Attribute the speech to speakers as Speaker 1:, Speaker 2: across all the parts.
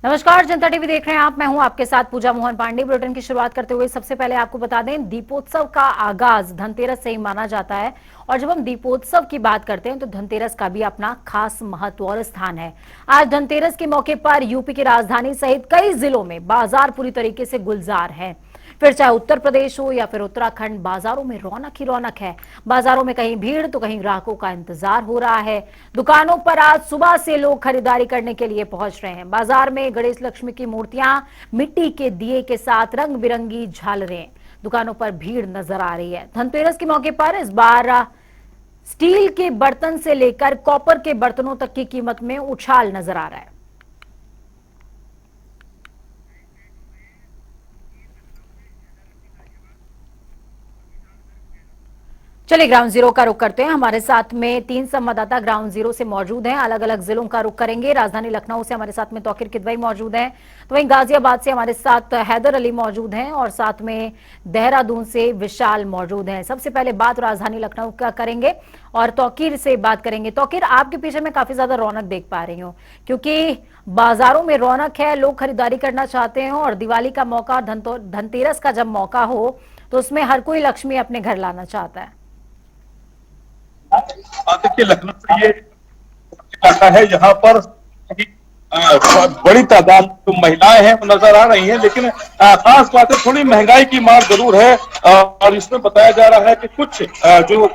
Speaker 1: नमस्कार, जनता टीवी देख रहे हैं आप। मैं हूं आपके साथ पूजा मोहन पांडे। बुलेटिन की शुरुआत करते हुए सबसे पहले आपको बता दें, दीपोत्सव का आगाज धनतेरस से ही माना जाता है। और जब हम दीपोत्सव की बात करते हैं तो धनतेरस का भी अपना खास महत्व और स्थान है। आज धनतेरस के मौके पर यूपी की राजधानी सहित कई जिलों में बाजार पूरी तरीके से गुलजार है। फिर चाहे उत्तर प्रदेश हो या फिर उत्तराखंड, बाजारों में रौनक ही रौनक है। बाजारों में कहीं भीड़ तो कहीं ग्राहकों का इंतजार हो रहा है। दुकानों पर आज सुबह से लोग खरीदारी करने के लिए पहुंच रहे हैं। बाजार में गणेश लक्ष्मी की मूर्तियां, मिट्टी के दिए के साथ रंग बिरंगी झालरें, दुकानों पर भीड़ नजर आ रही है। धनतेरस के मौके पर इस बार स्टील के बर्तन से लेकर कॉपर के बर्तनों तक की कीमत में उछाल नजर आ रहा है। चलिए ग्राउंड जीरो का रुख करते हैं। हमारे साथ में 3 संवाददाता ग्राउंड जीरो से मौजूद हैं, अलग अलग जिलों का रुख करेंगे। राजधानी लखनऊ से हमारे साथ में तौकीर किदवई मौजूद हैं, तो वहीं गाजियाबाद से हमारे साथ हैदर अली मौजूद हैं और साथ में देहरादून से विशाल मौजूद हैं। सबसे पहले बात राजधानी लखनऊ का करेंगे और तौकीर से बात करेंगे। तौकीर, आपके पीछे मैं काफी ज्यादा रौनक देख पा रही हूँ, क्योंकि बाजारों में रौनक है, लोग खरीदारी करना चाहते हैं और दिवाली का मौका, धनतेरस का जब मौका हो तो उसमें हर कोई लक्ष्मी अपने घर लाना चाहता है।
Speaker 2: देखिए, लखनऊ से ये इलाका है यहाँ पर बड़ी तादाद जो महिलाएं हैं वो नजर आ रही हैं, लेकिन खास बात है थोड़ी महंगाई की मार जरूर है। और इसमें बताया जा रहा है कि कुछ जो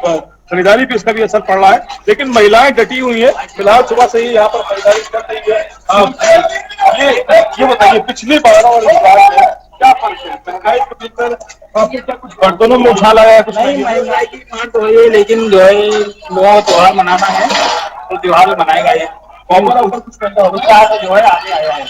Speaker 2: खरीदारी पे इसका भी असर पड़ रहा है, लेकिन महिलाएं डटी हुई है। फिलहाल सुबह से ही यहाँ पर खरीदारी कर रही है। ये बताइए, पिछली बार और इस बार में क्या फर्क है? महंगाई को लेकर आपको क्या कुछ बर्तनों में उछाल आया है? कुछ
Speaker 3: नहीं, महंगाई की मार तो है, लेकिन जो है लोगों को त्योहार मनाना है तो त्योहार मनाएगा ये।
Speaker 2: कॉपर ऊपर कुछ करना होगा।
Speaker 3: उसका जो है आगे आया है।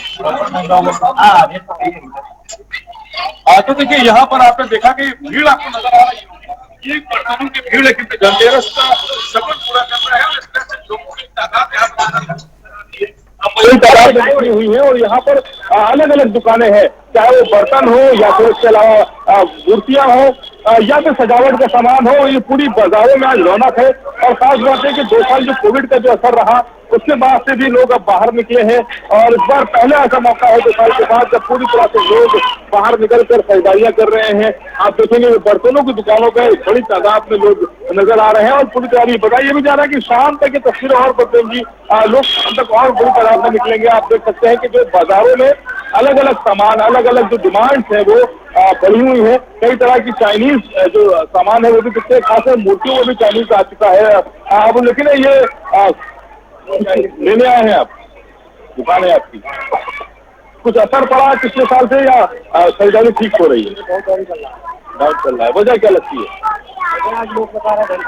Speaker 3: हाँ, रेट तो सही है।
Speaker 2: तो देखिए, यहाँ पर आपने देखा कि भीड़ आपको नजर आ रही होगी। ये बर्तनों की भीड़ है, क्योंकि धनतेरस का शगुन पूरा करना है और इस तरह से लोगों की तादाद यहाँ पर नजर आ रही है। बड़ी तादाद में बनी हुई है और यहाँ पर अलग अलग दुकानें हैं, चाहे वो बर्तन हो या फिर उसके अलावा मूर्तियां हो या फिर सजावट का सामान हो। ये पूरी बाजारों में आज रौनक है। और खास बात है कि 2 साल जो कोविड का जो असर रहा, उसके बाद से भी लोग अब बाहर निकले हैं और इस बार पहले ऐसा मौका है 2 साल के बाद जब पूरी तरह से लोग बाहर निकल कर खरीदारियां कर रहे हैं। आप देखेंगे बर्तनों की दुकानों पर बड़ी तादाद में लोग नजर आ रहे हैं और पूरी तरह बताया ये भी जा रहा है कि शाम तक ये तस्वीरें और बदलेंगी, लोग शाम तक और बड़ी तादाद में निकलेंगे। आप देख सकते हैं कि जो बाजारों में अलग अलग सामान, अलग अलग जो डिमांड्स है वो बढ़ी हुई है। कई तरह की चाइनीज जो सामान है वो भी दिखते हैं, खासकर मूर्तियों में भी चाइनीज आ चुका है। अब लेकिन ये लेने आए हैं आप, दुकान है आपकी, कुछ असर पड़ा पिछले साल से या खरीदारी ठीक हो रही है? बहुत चल रहा है। वजह क्या लगती है?
Speaker 3: आज लोग बता रहे हैं।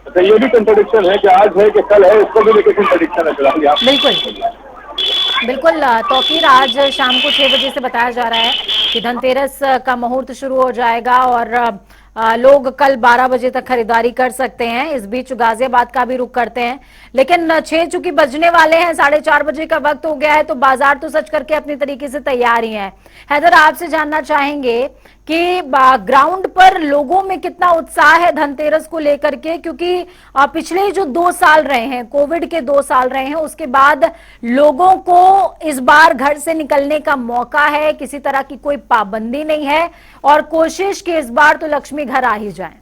Speaker 2: अच्छा, ये भी कंट्रडिक्शन है कि आज है कि कल है, इसको भी लेकर कंट्रडिक्शन है फिलहाल यहाँ।
Speaker 1: बिल्कुल बिल्कुल तौकीर, आज शाम को 6 बजे से बताया जा रहा है कि धनतेरस का मुहूर्त शुरू हो जाएगा और लोग कल 12 बजे तक खरीदारी कर सकते हैं। इस बीच गाजियाबाद का भी रुख करते हैं, लेकिन 6 चूंकि बजने वाले हैं, 4:30 बजे का वक्त हो गया है, तो बाजार तो सच करके अपनी तरीके से तैयार ही है। हैदर, आपसे जानना चाहेंगे कि ग्राउंड पर लोगों में कितना उत्साह है धनतेरस को लेकर के, क्योंकि पिछले जो 2 साल रहे हैं, कोविड के 2 साल रहे हैं, उसके बाद लोगों को इस बार घर से निकलने का मौका है, किसी तरह की कोई पाबंदी नहीं है और कोशिश कि इस बार तो लक्ष्मी घर आ ही जाए।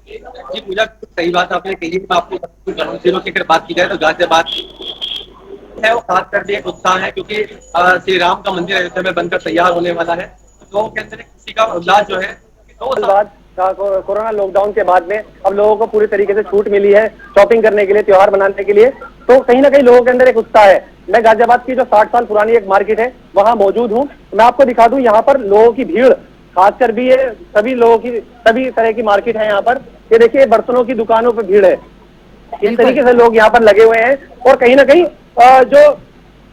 Speaker 3: जी पूजा, सही बात आपने कही है। आपको ग्राउंड जीरो की अगर बात की जाए तो गाजियाबाद है वो खास कर एक उत्साह है, क्योंकि श्री राम का मंदिर अयोध्या में बनकर तैयार होने वाला है। तो के अंदर किसी का उल्लास जो है, कोरोना लॉकडाउन के बाद में अब लोगों को पूरी तरीके से छूट मिली है शॉपिंग करने के लिए, त्योहार मनाने के लिए। तो कहीं ना कहीं लोगों के अंदर एक उत्साह है। मैं गाजियाबाद की जो 60 साल पुरानी एक मार्केट है वहां मौजूद हूँ। मैं आपको दिखा दूं, यहाँ पर लोगों की भीड़ खासकर भी है, सभी लोगों की, सभी तरह की मार्केट है यहाँ पर। ये देखिए, बर्तनों की दुकानों पर भीड़ है, इस तरीके से लोग यहाँ पर लगे हुए हैं। और कहीं ना कहीं जो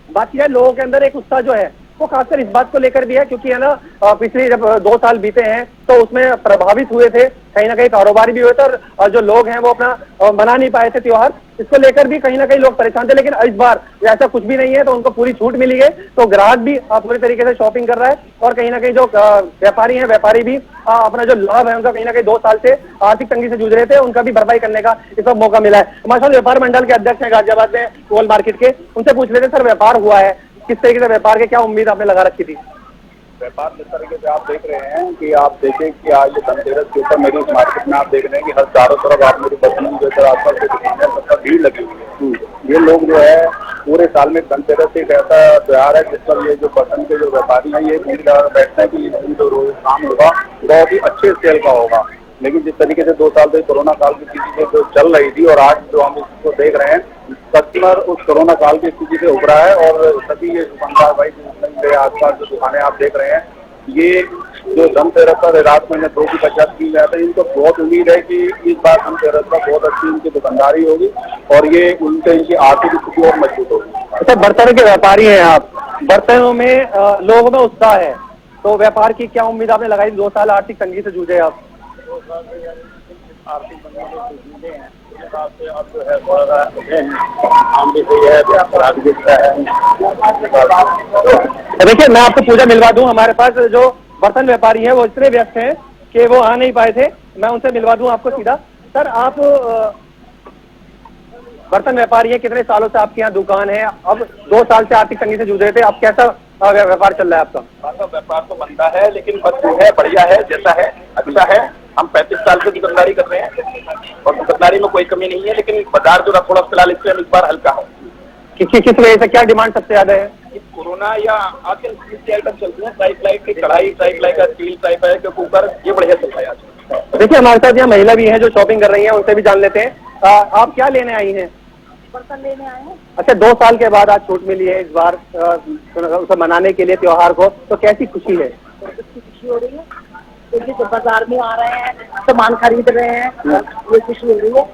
Speaker 3: बात की जाए, लोगों के अंदर एक उत्साह जो है वो खासकर इस बात को लेकर भी है, क्योंकि है ना, पिछले जब 2 साल बीते हैं तो उसमें प्रभावित हुए थे, कहीं ना कहीं कारोबारी भी हुए थे और जो लोग हैं वो अपना मना नहीं पाए थे त्योहार। इसको लेकर भी कहीं ना कहीं लोग परेशान थे, लेकिन इस बार ऐसा कुछ भी नहीं है, तो उनको पूरी छूट मिली है, तो ग्राहक भी पूरी तरीके से शॉपिंग कर रहा है, और कहीं ना कहीं जो व्यापारी हैं, व्यापारी भी अपना जो लाभ है उनका कहीं ना कहीं 2 साल से आर्थिक तंगी से जूझ रहे थे, उनका भी भरपाई करने का इस वक्त मौका मिला है। हमारे साथ व्यापार मंडल के अध्यक्ष हैं गाजियाबाद में कोल मार्केट के, उनसे पूछ लेते सर, व्यापार हुआ है, किस तरीके से व्यापार के क्या उम्मीद आपने लगा रखी थी?
Speaker 2: व्यापार जिस तरीके से आप देख रहे हैं कि आप देखें कि आज धनतेरस के ऊपर मेरी मार्केट में आप देख रहे हैं कि हर चारों तरफ आप मेरी बर्तन जो है आसपास की दुकान है, सबका भीड़ लगी हुई है। ये लोग जो है पूरे साल में धनतेरस एक ऐसा त्योहार है जिस पर ये जो बर्तन के जो व्यापारी हैं ये भीड़ लगा बैठते हैं कि ये जो रोज काम होगा बहुत ही अच्छे स्केल का होगा। लेकिन जिस तरीके से 2 साल से कोरोना काल की स्थिति जो चल रही थी और आज जो हम इसको देख रहे हैं, कस्टमर उस कोरोना काल की स्थिति से उभरा है और सभी ये दुकानदार भाई मेरे आसपास जो दुकानें आप देख रहे हैं, ये जो धनतेरस पर रात में 2 की बचत की जाती है, इनको बहुत उम्मीद है कि इस बार धनतेरस पर बहुत अच्छी इनकी दुकानदारी होगी और ये उनसे इनकी आर्थिक स्थिति और मजबूत होगी।
Speaker 3: अच्छा, बर्तन के व्यापारी हैं आप, बर्तनों में लोगों में उत्साह है, तो व्यापार की क्या उम्मीद आपने लगाई? 2 साल आर्थिक तंगी से जूझे आप।
Speaker 2: आर्थिक तंगी से जूझे हैं, उस हिसाब से अब जो है थोड़ा काम भी सही है, व्यापार भी दिखता है।
Speaker 3: देखिए, मैं आपको पूजा मिलवा दूं, हमारे पास जो बर्तन व्यापारी हैं वो इतने व्यस्त हैं कि वो आ नहीं पाए थे, मैं उनसे मिलवा दूं आपको सीधा। सर, आप बर्तन व्यापारी हैं, कितने सालों से आपके यहाँ दुकान है? अब 2 साल से आर्थिक तंगी से जूझ रहे थे, अब कैसा व्यापार चल रहा है आपका?
Speaker 2: व्यापार तो बनता है, लेकिन बस जो है बढ़िया है, जैसा है अच्छा है। हम 35 साल से दुकानदारी कर रहे हैं और दुकानदारी में कोई कमी नहीं है, लेकिन बाजार जो थोड़ा फिलहाल इस बार हल्का है।
Speaker 3: किस वजह से, क्या डिमांड सबसे ज्यादा है?
Speaker 2: कोरोना या आजकल आइटम चलते हैं, फ्राई फ्लाई की कढ़ाई, फ्राई फ्लाई का स्टील फ्राई फ्लाई का कुकर, ये बढ़िया चल रहा है आज।
Speaker 3: देखिए, हमारे साथ यहाँ महिला भी है जो शॉपिंग कर रही है, उनसे भी जान लेते हैं। आप क्या लेने आई हैं?
Speaker 4: बर्तन लेने आए हैं।
Speaker 3: अच्छा, 2 साल के बाद आज छूट मिली है इस बार उसे मनाने के लिए त्योहार को, तो कैसी खुशी है?
Speaker 4: खुशी हो रही है क्योंकि जब बाजार में आ रहे हैं, सामान खरीद रहे हैं, ये खुशी हो रही है।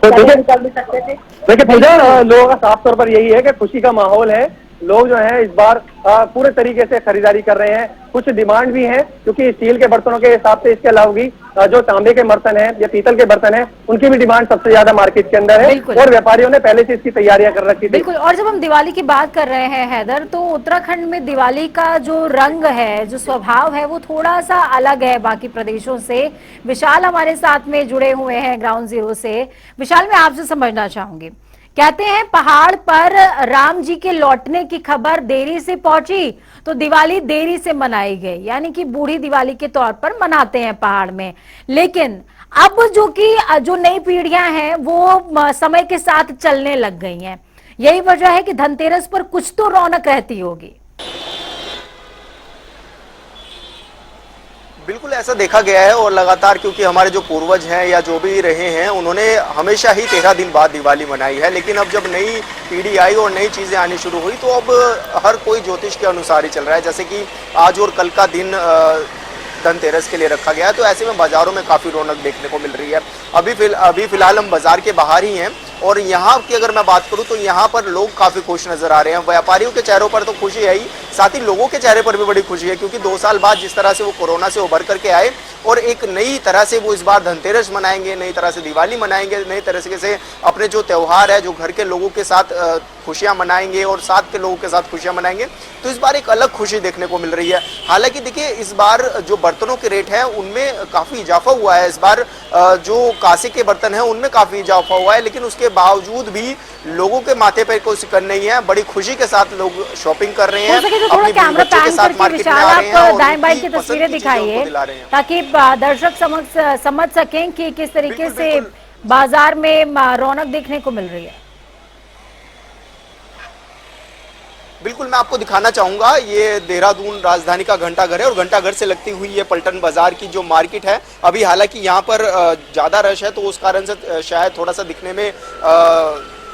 Speaker 3: तो देखिए,
Speaker 4: निकल नहीं सकते थे।
Speaker 3: देखिए पूजा, लोगों का साफ तौर पर यही है कि खुशी का माहौल है, लोग जो है इस बार पूरे तरीके से खरीदारी कर रहे हैं। कुछ डिमांड भी है क्योंकि स्टील के बर्तनों के हिसाब से इसके अलावा भी जो तांबे के बर्तन हैं या पीतल के बर्तन हैं, उनकी भी डिमांड सबसे ज्यादा मार्केट के अंदर है और व्यापारियों ने पहले से इसकी तैयारियां कर रखी थी।
Speaker 1: बिल्कुल। और जब हम दिवाली की बात कर रहे हैं हैदर, तो उत्तराखंड में दिवाली का जो रंग है, जो स्वभाव है, वो थोड़ा सा अलग है बाकी प्रदेशों से। विशाल हमारे साथ में जुड़े हुए हैं ग्राउंड जीरो से। विशाल, मैं आपसे समझना चाहूंगी, कहते हैं पहाड़ पर राम जी के लौटने की खबर देरी से पहुंची तो दिवाली देरी से मनाई गई, यानी कि बूढ़ी दिवाली के तौर पर मनाते हैं पहाड़ में। लेकिन अब जो नई पीढ़ियां हैं वो समय के साथ चलने लग गई हैं। यही वजह है कि धनतेरस पर कुछ तो रौनक रहती होगी।
Speaker 5: बिल्कुल ऐसा देखा गया है और लगातार, क्योंकि हमारे जो पूर्वज हैं या जो भी रहे हैं, उन्होंने हमेशा ही 13 दिन बाद दिवाली मनाई है। लेकिन अब जब नई पीढ़ी आई और नई चीज़ें आनी शुरू हुई तो अब हर कोई ज्योतिष के अनुसार ही चल रहा है। जैसे कि आज और कल का दिन धनतेरस के लिए रखा गया है, तो ऐसे में बाज़ारों में काफ़ी रौनक देखने को मिल रही है। अभी फिलहाल हम बाज़ार के बाहर ही हैं और यहाँ की अगर मैं बात करूँ तो यहाँ पर लोग काफ़ी खुश नज़र आ रहे हैं। व्यापारियों के चेहरों पर तो खुशी है ही, साथ ही लोगों के चेहरे पर भी बड़ी खुशी है, क्योंकि 2 साल बाद जिस तरह से वो कोरोना से उभर करके आए और एक नई तरह से वो इस बार धनतेरस मनाएंगे, नई तरह से दिवाली मनाएंगे, नई तरह से अपने जो त्यौहार है, जो घर के लोगों के साथ खुशियां मनाएंगे और साथ के लोगों के साथ खुशियां मनाएंगे, तो इस बार एक अलग खुशी देखने को मिल रही है। हालांकि देखिए, इस बार जो बर्तनों के रेट हैं उनमें काफ़ी इजाफा हुआ है। इस बार जो कांसे के बर्तन हैं उनमें काफ़ी इजाफा हुआ है, लेकिन उसके बावजूद भी लोगों के माथे पर कोई शिकन नहीं है। बड़ी खुशी के साथ लोग शॉपिंग कर रहे हैं,
Speaker 1: अपने बच्चों के साथ मार्केट में आ रहे हैं और दाएं बाएं की तस्वीरें दिखाइए ताकि दर्शक समझ सकें कि किस तरीके से बाजार में रौनक देखने को मिल रही है।
Speaker 5: बिल्कुल, मैं आपको दिखाना चाहूंगा, ये देहरादून राजधानी का घंटाघर है और घंटाघर से लगती हुई ये पलटन बाजार की जो मार्केट है, अभी हालांकि यहाँ पर ज़्यादा रश है तो उस कारण से शायद थोड़ा सा दिखने में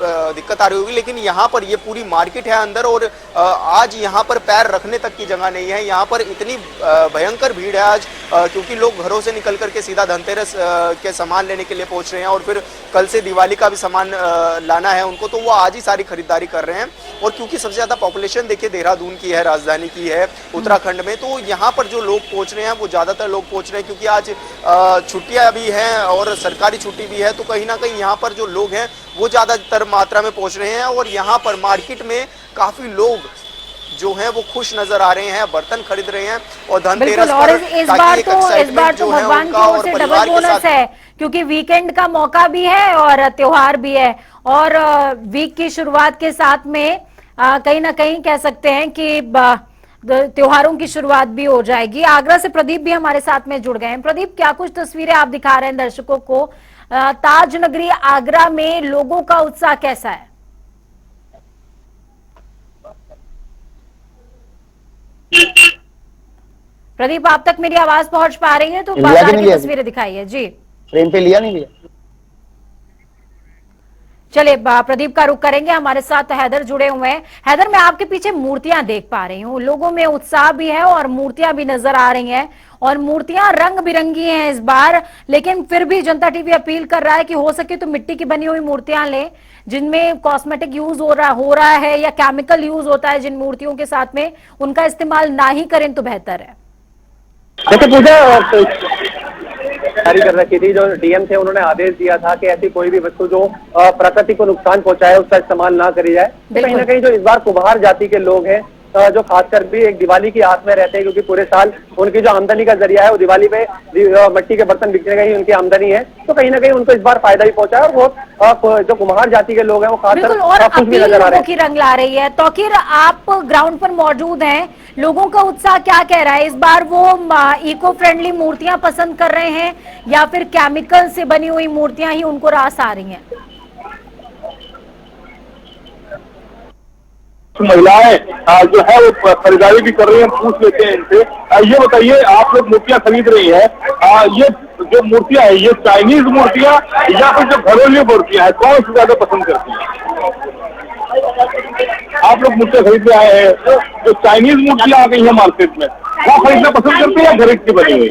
Speaker 5: दिक्कत आ रही होगी, लेकिन यहाँ पर ये पूरी मार्केट है अंदर और आज यहाँ पर पैर रखने तक की जगह नहीं है। यहाँ पर इतनी भयंकर भीड़ है आज, क्योंकि लोग घरों से निकल करके सीधा धनतेरस के सामान लेने के लिए पहुंच रहे हैं और फिर कल से दिवाली का भी सामान लाना है उनको, तो वो आज ही सारी खरीदारी कर रहे हैं। और क्योंकि सबसे ज्यादा पॉपुलेशन देखिए देहरादून की है, राजधानी की है उत्तराखंड में, तो यहाँ पर जो लोग पहुंच रहे हैं वो ज्यादातर लोग पहुंच रहे हैं क्योंकि आज छुट्टियां भी हैं और सरकारी छुट्टी भी है, तो कहीं ना कहीं यहाँ पर जो लोग हैं वो ज्यादातर मात्रा में पहुंच रहे हैं। और यहाँ पर मार्केट में काफी लोग जो हैं वो खुश नजर आ रहे हैं, बर्तन खरीद रहे हैं और धनतेरस
Speaker 1: और इस बार तो
Speaker 5: जो है
Speaker 1: भगवान की
Speaker 5: उनका
Speaker 1: ओर
Speaker 5: और
Speaker 1: से
Speaker 5: परिवार
Speaker 1: डबल
Speaker 5: के
Speaker 1: बोनस
Speaker 5: साथ
Speaker 1: है, क्योंकि वीकेंड का मौका भी है और त्योहार भी है और वीक की शुरुआत के साथ में कहीं ना कहीं कह सकते हैं कि त्योहारों की शुरुआत भी हो जाएगी। आगरा से प्रदीप भी हमारे साथ में जुड़ गए हैं। प्रदीप, क्या कुछ तस्वीरें आप दिखा रहे हैं दर्शकों को? ताज नगरी आगरा में लोगों का उत्साह कैसा है? प्रदीप, आप तक मेरी आवाज पहुंच पा रही है तो बाजार की तस्वीरें दिखाइए जी।
Speaker 6: ट्रेन पे लिया नहीं लिया?
Speaker 1: चलिए प्रदीप का रुख करेंगे, हमारे साथ हैदर जुड़े हुए हैं। हैदर, मैं आपके पीछे मूर्तियां देख पा रही हूँ, लोगों में उत्साह भी है और मूर्तियां भी नजर आ रही हैं और मूर्तियां रंग बिरंगी हैं इस बार, लेकिन फिर भी जनता टीवी अपील कर रहा है कि हो सके तो मिट्टी की बनी हुई मूर्तियां लें जिनमें कॉस्मेटिक यूज हो रहा है या केमिकल यूज होता है जिन मूर्तियों के साथ में, उनका इस्तेमाल ना ही करें तो बेहतर है।
Speaker 3: जैसे पूजा जारी कर रखी थी, जो डीएम थे उन्होंने आदेश दिया था कि ऐसी कोई भी वस्तु जो प्रकृति को नुकसान पहुंचाए उसका इस्तेमाल ना करी जाए। तो कहीं ना कहीं जो इस बार कुम्हार जाति के लोग हैं जो खासकर भी एक दिवाली की आस में रहते हैं, क्योंकि पूरे साल उनकी जो आमदनी का जरिया है वो दिवाली में मिट्टी के बर्तन बिकने का ही उनकी आमदनी है, तो कहीं ना कहीं उनको इस बार फायदा भी पहुंचा है। और वो जो कुम्हार जाति के लोग हैं वो खासकर खुश भी नजर आ रहे हैं।
Speaker 1: की रंग ला रही है। तौकीर, आप ग्राउंड पर मौजूद हैं, लोगों का उत्साह क्या कह रहा है? इस बार वो इको फ्रेंडली मूर्तियां पसंद कर रहे हैं या फिर केमिकल से बनी हुई मूर्तियां ही उनको रास आ रही हैं?
Speaker 2: महिलाएं जो है वो खरीदारी भी कर रही हैं, पूछ लेते हैं इनसे। ये बताइए, आप लोग मूर्तियां खरीद रही हैं, ये जो मूर्तियां है ये चाइनीज मूर्तियां या फिर जो घरेलू मूर्तियां हैं, कौन सी ज्यादा पसंद करती हैं? आप लोग मूर्तियां खरीदने आए हैं, जो चाइनीज मूर्तियां आ गई है मार्केट में, वो खरीदना पसंद करते हैं या घर की बनी हुई?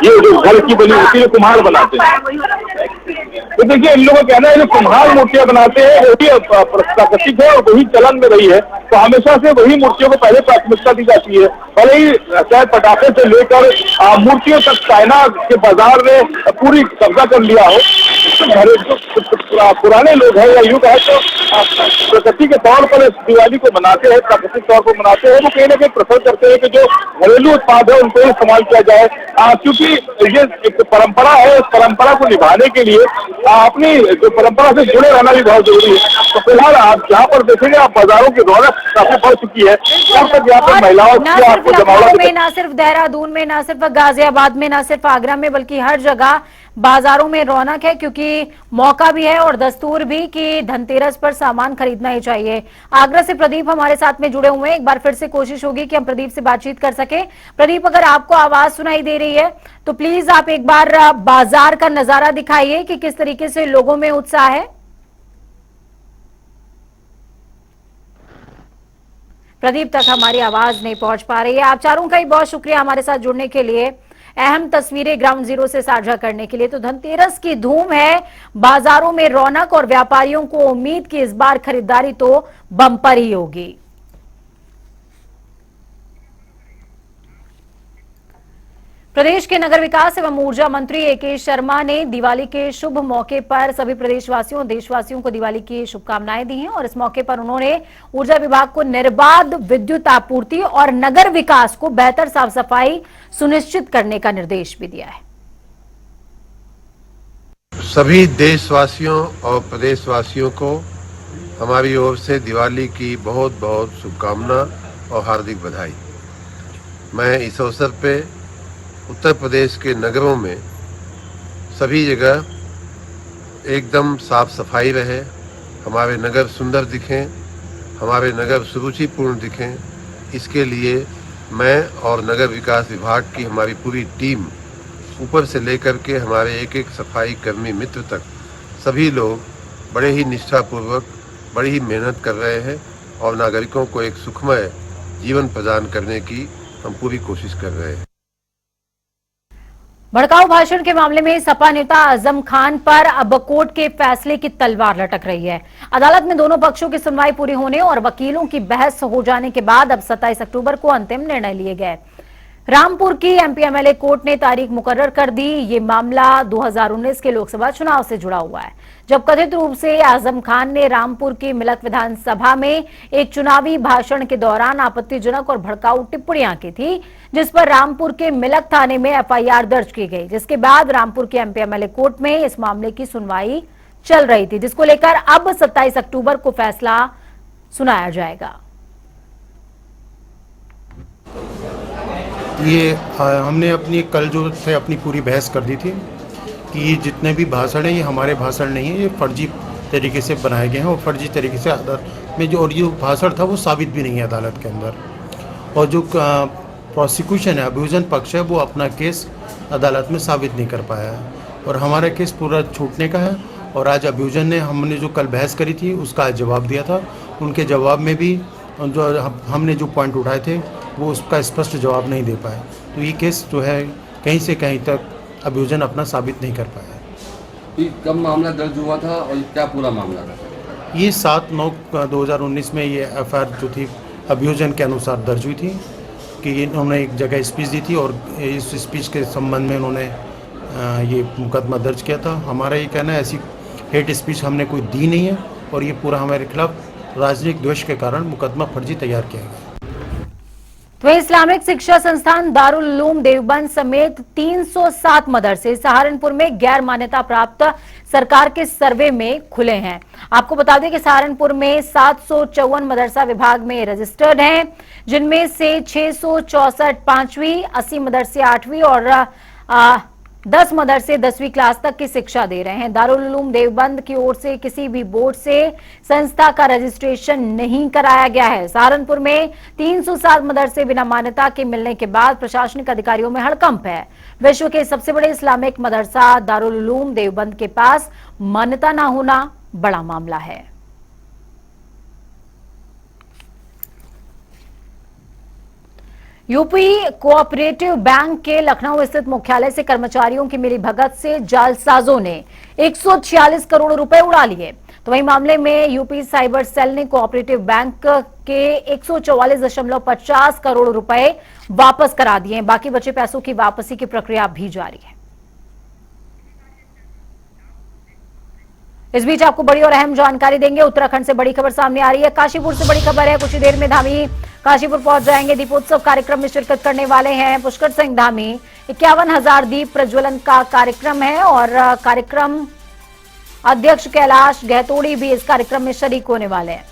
Speaker 2: ये जो घर की बनी होती है कुम्हार बनाते हैं, तो देखिए इन लोगों का कहना है जो कुम्हार मूर्तियां बनाते हैं वही प्राकृतिक है और वही चलन में रही है, तो हमेशा से वही मूर्तियों को पहले प्राथमिकता दी जाती है। भले ही चाहे पटाखे से लेकर मूर्तियों तक चाइना के बाजार ने पूरी कब्जा कर लिया हो, तो पुराने लोग हैं या युग है तो प्रकृति के तौर पर दिवाली को मनाते हैं, प्राकृतिक तौर पर मनाते हैं, वो कहीं ना कहीं प्रेफर करते हैं कि जो घरेलू उत्पाद है उनको इस्तेमाल किया जाए, क्योंकि ये एक परंपरा है। उस परंपरा को निभाने के लिए अपनी जो परंपरा से जुड़े रहना भी बहुत जरूरी है। तो फिलहाल आप जहाँ पर देखेंगे आप बाजारों की रौनक काफी बढ़ चुकी है, यहाँ पर महिलाओं की आपको जमावड़ा
Speaker 1: में, ना सिर्फ देहरादून में, ना सिर्फ गाजियाबाद में, ना सिर्फ आगरा में, बल्कि हर जगह बाजारों में रौनक है, क्योंकि मौका भी है और दस्तूर भी कि धनतेरस पर सामान खरीदना ही चाहिए। आगरा से प्रदीप हमारे साथ में जुड़े हुए हैं, एक बार फिर से कोशिश होगी कि हम प्रदीप से बातचीत कर सके। प्रदीप, अगर आपको आवाज सुनाई दे रही है तो प्लीज आप एक बार बाजार का नजारा दिखाइए कि किस तरीके से लोगों में उत्साह है। प्रदीप तक हमारी आवाज नहीं पहुंच पा रही है। आप चारों का ही बहुत शुक्रिया हमारे साथ जुड़ने के लिए, अहम तस्वीरें ग्राउंड जीरो से साझा करने के लिए। तो धनतेरस की धूम है, बाजारों में रौनक और व्यापारियों को उम्मीद कि इस बार खरीदारी तो बम्पर ही होगी। प्रदेश के नगर विकास एवं ऊर्जा मंत्री ए.के. शर्मा ने दिवाली के शुभ मौके पर सभी प्रदेशवासियों और देशवासियों को दिवाली की शुभकामनाएं दी हैं और इस मौके पर उन्होंने ऊर्जा विभाग को निर्बाध विद्युत आपूर्ति और नगर विकास को बेहतर साफ सफाई सुनिश्चित करने का निर्देश भी दिया है।
Speaker 7: सभी देशवासियों और प्रदेशवासियों को हमारी ओर से दिवाली की बहुत बहुत शुभकामना और हार्दिक बधाई। मैं इस अवसर पे उत्तर प्रदेश के नगरों में सभी जगह एकदम साफ सफाई रहे, हमारे नगर सुंदर दिखें, हमारे नगर सुरुचिपूर्ण दिखें, इसके लिए मैं और नगर विकास विभाग की हमारी पूरी टीम ऊपर से लेकर के हमारे एक एक सफाई कर्मी मित्र तक सभी लोग बड़े ही निष्ठापूर्वक, बड़ी ही मेहनत कर रहे हैं और नागरिकों को एक सुखमय जीवन प्रदान करने की हम पूरी कोशिश कर रहे हैं।
Speaker 1: भड़काऊ भाषण के मामले में सपा नेता आजम खान पर अब कोर्ट के फैसले की तलवार लटक रही है। अदालत में दोनों पक्षों की सुनवाई पूरी होने और वकीलों की बहस हो जाने के बाद अब 27 अक्टूबर को अंतिम निर्णय लिए गए। रामपुर की एमपी एमएलए कोर्ट ने तारीख मुकर्रर कर दी। ये मामला 2019 के लोकसभा चुनाव से जुड़ा हुआ है, जब कथित रूप से आजम खान ने रामपुर की मिलक विधानसभा में एक चुनावी भाषण के दौरान आपत्तिजनक और भड़काऊ टिप्पणियां की थी, जिस पर रामपुर के मिलक थाने में एफआईआर दर्ज की गई, जिसके बाद रामपुर के एमपी एमएलए कोर्ट में इस मामले की सुनवाई चल रही थी, जिसको लेकर अब 27 अक्टूबर को फैसला सुनाया जाएगा।
Speaker 6: ये हमने अपनी कल जो थे अपनी पूरी बहस कर दी थी कि ये जितने भी भाषण हैं ये हमारे भाषण नहीं है, ये फर्जी तरीके से बनाए गए हैं और फर्जी तरीके से अदालत में जो भाषण था वो साबित भी नहीं है अदालत के अंदर। और जो प्रोसिक्यूशन है, अभियोजन पक्ष है, वो अपना केस अदालत में साबित नहीं कर पाया है और हमारा केस पूरा छूटने का है। और आज अभियोजन ने हमने जो कल बहस करी थी उसका आज जवाब दिया था, उनके जवाब में भी जो हमने जो पॉइंट उठाए थे वो उसका स्पष्ट जवाब नहीं दे पाए। तो ये केस जो है कहीं से कहीं तक अभियोजन अपना साबित नहीं कर पाया।
Speaker 8: ये कब मामला दर्ज हुआ था और क्या पूरा मामला था?
Speaker 6: ये 7/9/2019 में ये एफआईआर जो थी अभियोजन के अनुसार दर्ज हुई थी कि इन्होंने एक जगह स्पीच दी थी और इस स्पीच के संबंध में उन्होंने ये मुकदमा दर्ज किया था। हमारा ये कहना है ऐसी हेट स्पीच हमने कोई दी नहीं है और ये पूरा हमारे खिलाफ राजनीतिक द्वेष के कारण मुकदमा फर्जी तैयार किया गया।
Speaker 1: तो इस्लामिक शिक्षा संस्थान दारुल उलूम देवबंद समेत 307 मदरसे सहारनपुर में गैर मान्यता प्राप्त सरकार के सर्वे में खुले हैं। आपको बता दें कि सहारनपुर में 754 मदरसा विभाग में रजिस्टर्ड हैं, जिनमें से 664 5वीं, 80 मदरसे 8वीं और 10 मदरसे 10वीं क्लास तक की शिक्षा दे रहे हैं। दारुल उलूम देवबंद की ओर से किसी भी बोर्ड से संस्था का रजिस्ट्रेशन नहीं कराया गया है। सहारनपुर में 307 मदरसे बिना मान्यता के मिलने के बाद प्रशासनिक अधिकारियों में हड़कंप है। विश्व के सबसे बड़े इस्लामिक मदरसा दारुल उलूम देवबंद के पास मान्यता न होना बड़ा मामला है। यूपी कोऑपरेटिव बैंक के लखनऊ स्थित मुख्यालय से कर्मचारियों की मिलीभगत से जालसाजों ने 146 करोड़ रुपए उड़ा लिए। तो वही मामले में यूपी साइबर सेल ने कोऑपरेटिव बैंक के 144.50 करोड़ रुपए वापस करा दिए हैं। बाकी बचे पैसों की वापसी की प्रक्रिया भी जारी है। इस बीच आपको बड़ी और अहम जानकारी देंगे। उत्तराखंड से बड़ी खबर सामने आ रही है। काशीपुर से बड़ी खबर है। कुछ ही देर में धामी काशीपुर पहुंच जाएंगे। दीपोत्सव कार्यक्रम में शिरकत करने वाले हैं पुष्कर सिंह धामी। 51,000 दीप प्रज्वलन का कार्यक्रम है और कार्यक्रम अध्यक्ष कैलाश गहतोड़ी भी इस कार्यक्रम में शरीक होने वाले हैं।